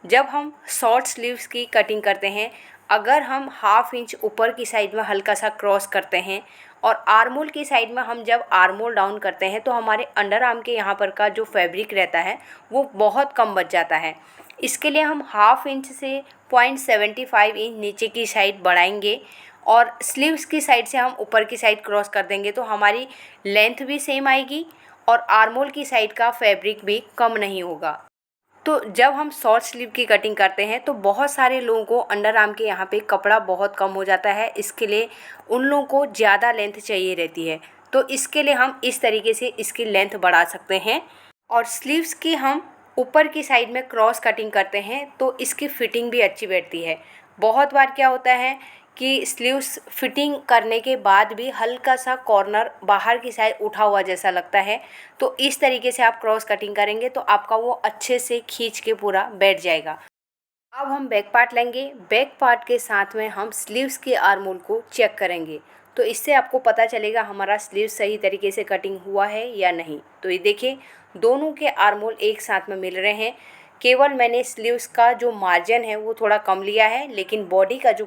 जब हम शॉर्ट स्लीव्स की कटिंग करते हैं, अगर हम 1/2 इंच ऊपर की साइड में हल्का सा क्रॉस करते हैं और आर्मोल की साइड में हम जब आर्मोल डाउन करते हैं तो हमारे अंडर आर्म के यहाँ पर का जो फैब्रिक रहता है वो बहुत कम बच जाता है। इसके लिए हम 1/2 इंच से 0.75 इंच नीचे की साइड बढ़ाएंगे और स्लीव्स की साइड से हम ऊपर की साइड क्रॉस कर देंगे तो हमारी लेंथ भी सेम आएगी और आर्मोल की साइड का फैब्रिक भी कम नहीं होगा। तो जब हम शॉर्ट स्लीव की कटिंग करते हैं तो बहुत सारे लोगों को अंडर आर्म के यहाँ पे कपड़ा बहुत कम हो जाता है, इसके लिए उन लोगों को ज़्यादा लेंथ चाहिए रहती है। तो इसके लिए हम इस तरीके से इसकी लेंथ बढ़ा सकते हैं और स्लीव्स की हम ऊपर की साइड में क्रॉस कटिंग करते हैं तो इसकी फिटिंग भी अच्छी बैठती है। बहुत बार क्या होता है कि स्लीव्स फिटिंग करने के बाद भी हल्का सा कॉर्नर बाहर की साइड उठा हुआ जैसा लगता है, तो इस तरीके से आप क्रॉस कटिंग करेंगे तो आपका वो अच्छे से खींच के पूरा बैठ जाएगा। अब हम बैक पार्ट लेंगे, बैक पार्ट के साथ में हम स्लीव्स के आर्मोल को चेक करेंगे तो इससे आपको पता चलेगा हमारा स्लीव सही तरीके से कटिंग हुआ है या नहीं। तो ये देखिए दोनों के आर्मोल एक साथ में मिल रहे हैं। केवल मैंने स्लीव्स का जो मार्जिन है वो थोड़ा कम लिया है, लेकिन बॉडी का जो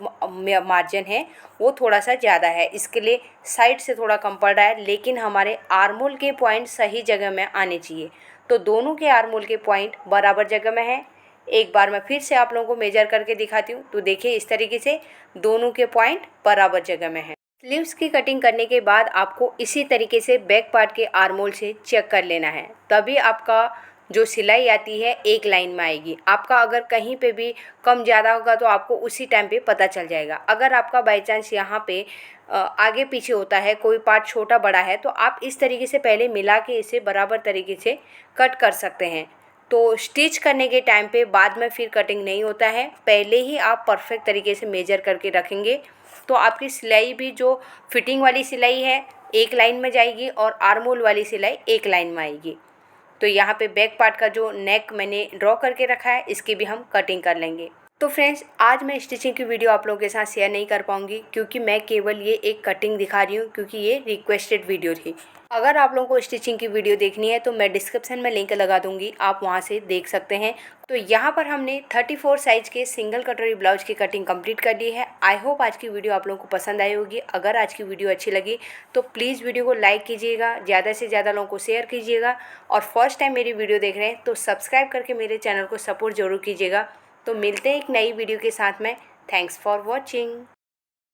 मार्जिन है वो थोड़ा सा ज़्यादा है, इसके लिए साइड से थोड़ा कम पड़ रहा है, लेकिन हमारे आर्मोल के पॉइंट सही जगह में आने चाहिए। तो दोनों के आर्मोल के पॉइंट बराबर जगह में है। एक बार मैं फिर से आप लोगों को मेजर करके दिखाती हूँ। तो देखिए इस तरीके से दोनों के पॉइंट बराबर जगह में है। स्लीव्स की कटिंग करने के बाद आपको इसी तरीके से बैक पार्ट के आर्मोल से चेक कर लेना है, तभी आपका जो सिलाई आती है एक लाइन में आएगी। आपका अगर कहीं पे भी कम ज़्यादा होगा तो आपको उसी टाइम पे पता चल जाएगा। अगर आपका बाई चांस यहाँ पे आगे पीछे होता है, कोई पार्ट छोटा बड़ा है, तो आप इस तरीके से पहले मिला के इसे बराबर तरीके से कट कर सकते हैं। तो स्टिच करने के टाइम पे बाद में फिर कटिंग नहीं होता है, पहले ही आप परफेक्ट तरीके से मेजर करके रखेंगे तो आपकी सिलाई भी जो फिटिंग वाली सिलाई है एक लाइन में जाएगी और आर्मोल वाली सिलाई एक लाइन में आएगी। तो यहाँ पे बैक पार्ट का जो नेक मैंने ड्रॉ करके रखा है इसकी भी हम कटिंग कर लेंगे। तो फ्रेंड्स आज मैं स्टिचिंग की वीडियो आप लोगों के साथ शेयर नहीं कर पाऊँगी क्योंकि मैं केवल ये एक कटिंग दिखा रही हूँ, क्योंकि ये रिक्वेस्टेड वीडियो थी। अगर आप लोगों को स्टिचिंग की वीडियो देखनी है तो मैं डिस्क्रिप्शन में लिंक लगा दूंगी, आप वहां से देख सकते हैं। तो यहाँ पर हमने 34 साइज के सिंगल कटोरी ब्लाउज की कटिंग कंप्लीट कर ली है। आई होप आज की वीडियो आप लोगों को पसंद आई होगी। अगर आज की वीडियो अच्छी लगी तो प्लीज़ वीडियो को लाइक कीजिएगा, ज़्यादा से ज़्यादा लोगों को शेयर कीजिएगा और फर्स्ट टाइम मेरी वीडियो देख रहे हैं तो सब्सक्राइब करके मेरे चैनल को सपोर्ट ज़रूर कीजिएगा। तो मिलते हैं एक नई वीडियो के साथ में। Thanks for watching.